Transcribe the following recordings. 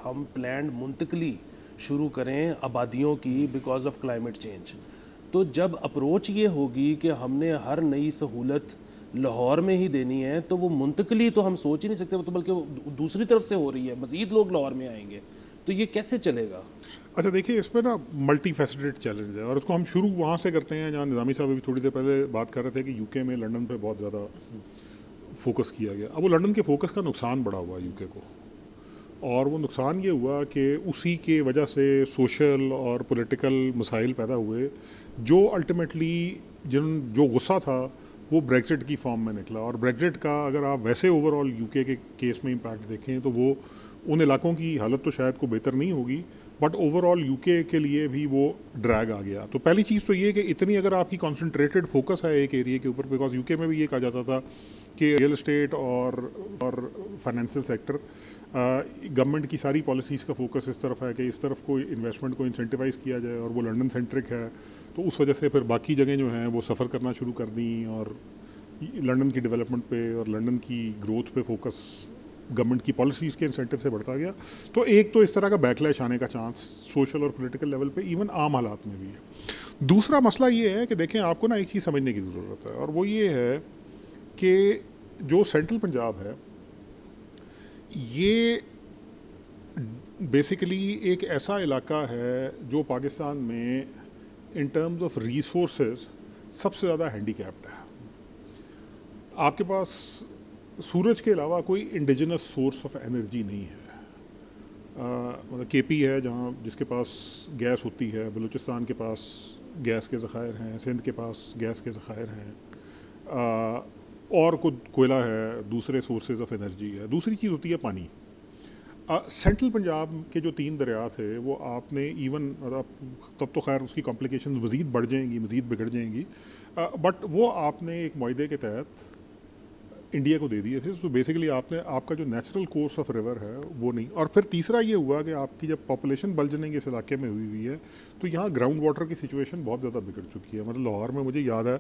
ہم پلانڈ منتقلی شروع کریں آبادیوں کی بیکاز آف کلائمیٹ چینج. تو جب اپروچ یہ ہوگی کہ ہم نے ہر نئی سہولت لاہور میں ہی دینی ہے تو وہ منتقلی تو ہم سوچ ہی نہیں سکتے, تو بلکہ دوسری طرف سے ہو رہی ہے, مزید لوگ لاہور میں آئیں گے, تو یہ کیسے چلے گا؟ اچھا دیکھیے, اس پہ نا ملٹی فیسیٹڈ چیلنج ہے, اور اس کو ہم شروع وہاں سے کرتے ہیں جہاں نظامی صاحب بھی تھوڑی دیر پہلے بات کر رہے تھے کہ یو کے میں لنڈن پہ بہت زیادہ فوکس کیا گیا. اب وہ لنڈن کے فوکس کا نقصان بڑا ہوا یو کے کو, اور وہ نقصان یہ ہوا کہ اسی کے وجہ سے سوشل اور پولیٹیکل مسائل پیدا ہوئے, جو الٹیمیٹلی جو غصہ تھا وہ بریگزٹ کی فارم میں نکلا. اور بریگزٹ کا اگر آپ ویسے اوور آل یو کے کیس میں امپیکٹ دیکھیں تو وہ ان علاقوں کی حالت تو شاید کو بہتر نہیں ہوگی, بٹ اوور آل یو کے لیے بھی وہ ڈریگ آ گیا. تو پہلی چیز تو یہ کہ اتنی اگر آپ کی کانسنٹریٹڈ فوکس ہے ایک ایریے کے اوپر, بیکاز یو کے میں بھی یہ کہا جاتا تھا کہ ریئل اسٹیٹ اور فائنینشیل سیکٹر, گورنمنٹ کی ساری پالیسیز کا فوکس اس طرف ہے کہ اس طرف کو انویسٹمنٹ کو انسینٹیوائز کیا جائے, اور وہ لنڈن سینٹرک ہے, تو اس وجہ سے پھر باقی جگہیں جو ہیں وہ سفر کرنا شروع کر دیں, اور لنڈن کی ڈیولپمنٹ پہ اور لنڈن کی گروتھ پہ فوکس گورنمنٹ کی پالیسیز کے انسینٹیو سے بڑھتا گیا. تو ایک تو اس طرح کا بیکلیش آنے کا چانس سوشل اور پولیٹیکل لیول پہ ایون عام حالات میں بھی ہے. دوسرا مسئلہ یہ ہے کہ دیکھیں آپ کو نا ایک چیز سمجھنے کی ضرورت ہے, اور وہ یہ ہے کہ جو سینٹرل پنجاب ہے یہ بیسیکلی ایک ایسا علاقہ ہے جو پاکستان میں ان ٹرمز آف ریسورسز سب سے زیادہ ہینڈی کیپڈ ہے. آپ کے پاس سورج کے علاوہ کوئی انڈیجنس سورس آف انرجی نہیں ہے. مطلب کے پی ہے جہاں جس کے پاس گیس ہوتی ہے, بلوچستان کے پاس گیس کے ذخائر ہیں, سندھ کے پاس گیس کے ذخائر ہیں, اور کوئلہ ہے, دوسرے سورسز آف انرجی ہے. دوسری چیز ہوتی ہے پانی. سینٹرل پنجاب کے جو 3 دریا تھے وہ آپ نے ایون, تب تو خیر اس کی کمپلیکیشنز مزید بڑھ جائیں گی, مزید بگڑ جائیں گی, بٹ وہ آپ نے ایک معاہدے کے تحت انڈیا کو دے دیے تھے. تو بیسیکلی آپ کا جو نیچرل کورس آف ریور ہے وہ نہیں. اور پھر تیسرا یہ ہوا کہ آپ کی جب پاپولیشن بلجننگ اس علاقے میں ہوئی ہے تو یہاں گراؤنڈ واٹر کی سچویشن بہت زیادہ بگڑ چکی ہے. مطلب لاہور میں مجھے یاد ہے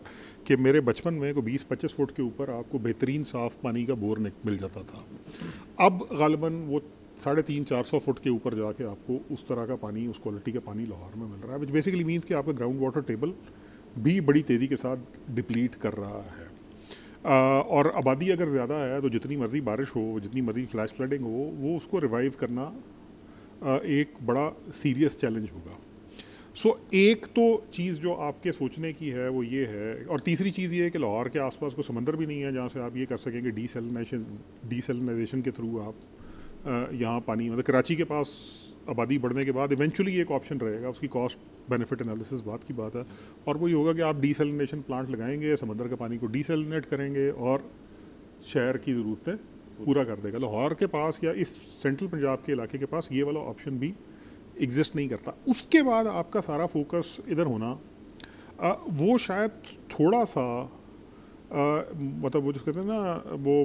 کہ میرے بچپن میں کو 20-25 فٹ کے اوپر آپ کو بہترین صاف پانی کا بور مل جاتا تھا. اب غالباً وہ 350-400 فٹ کے اوپر جا کے آپ کو اس طرح کا پانی, اس کوالٹی کا پانی لاہور میں مل رہا ہے, وچ بیسیکلی مینس کہ آپ کا گراؤنڈ واٹر ٹیبل بھی بڑی تیزی کے ساتھ ڈپلیٹ کر رہا ہے. اور آبادی اگر زیادہ ہے تو جتنی مرضی بارش ہو, جتنی مرضی فلیش فلڈنگ ہو, وہ اس کو ریوائیو کرنا ایک بڑا سیریس چیلنج ہوگا. سو ایک تو چیز جو آپ کے سوچنے کی ہے وہ یہ ہے, اور تیسری چیز یہ ہے کہ لاہور کے آس پاس کوئی سمندر بھی نہیں ہے جہاں سے آپ یہ کر سکیں کہ ڈی سیلنائزیشن کے تھرو آپ یہاں پانی, مطلب کراچی کے پاس آبادی بڑھنے کے بعد ایونچولی ایک آپشن رہے گا, اس کی کاسٹ بینیفٹ انالیسس بات کی بات ہے, اور وہ یہ ہوگا کہ آپ ڈی سیلنیشن پلانٹ لگائیں گے, سمندر کا پانی کو ڈی سیلنیٹ کریں گے اور شہر کی ضرورتیں پورا کر دے گا. لاہور کے پاس یا اس سینٹرل پنجاب کے علاقے کے پاس یہ والا آپشن بھی ایگزسٹ نہیں کرتا. اس کے بعد آپ کا سارا فوکس ادھر ہونا وہ شاید تھوڑا سا مطلب وہ جس کہتے ہیں نا وہ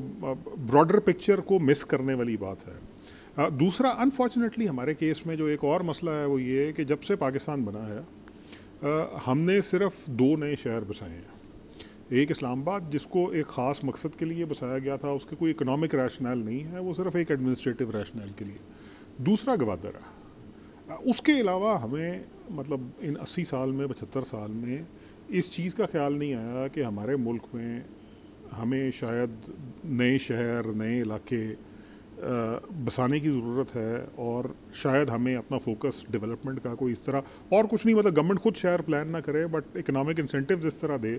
براڈر پکچر کو مس کرنے والی بات ہے. دوسرا انفارچونیٹلی ہمارے کیس میں جو ایک اور مسئلہ ہے وہ یہ ہے کہ جب سے پاکستان بنا ہے ہم نے صرف 2 نئے شہر بسائے ہیں. ایک اسلام آباد جس کو ایک خاص مقصد کے لیے بسایا گیا تھا, اس کے کوئی اکنامک ریشنل نہیں ہے, وہ صرف ایک ایڈمنسٹریٹو ریشنل کے لیے. دوسرا گوادر ہے. اس کے علاوہ ہمیں مطلب ان 80 سال میں 75 سال میں اس چیز کا خیال نہیں آیا کہ ہمارے ملک میں ہمیں شاید نئے شہر, نئے علاقے بسانے کی ضرورت ہے, اور شاید ہمیں اپنا فوکس ڈیولپمنٹ کا کوئی اس طرح اور کچھ نہیں, مطلب گورنمنٹ خود شہر پلان نہ کرے بٹ اکنامک انسینٹیوز اس طرح دے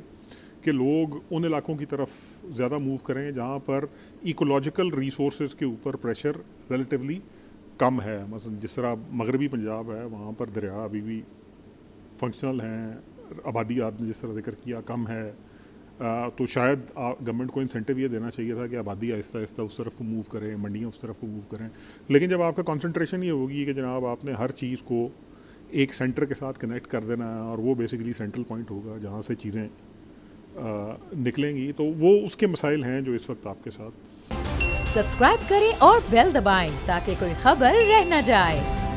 کہ لوگ ان علاقوں کی طرف زیادہ موو کریں جہاں پر ایکولوجیکل ریسورسز کے اوپر پریشر ریلیٹیولی کم ہے. مثلا جس طرح مغربی پنجاب ہے وہاں پر دریا ابھی بھی فنکشنل ہیں, آبادی آپ نے جس طرح ذکر کیا کم ہے, تو شاید گورنمنٹ کو انسینٹیو یہ دینا چاہیے تھا کہ آبادی آہستہ آہستہ اس طرف کو موو کریں, منڈیاں اس طرف کو موو کریں. لیکن جب آپ کا کنسنٹریشن یہ ہوگی کہ جناب آپ نے ہر چیز کو ایک سینٹر کے ساتھ کنیکٹ کر دینا ہے, اور وہ بیسیکلی سینٹرل پوائنٹ ہوگا جہاں سے چیزیں نکلیں گی, تو وہ اس کے مسائل ہیں جو اس وقت آپ کے ساتھ. سبسکرائب کریں اور بیل دبائیں تاکہ کوئی خبر رہ نہ جائے.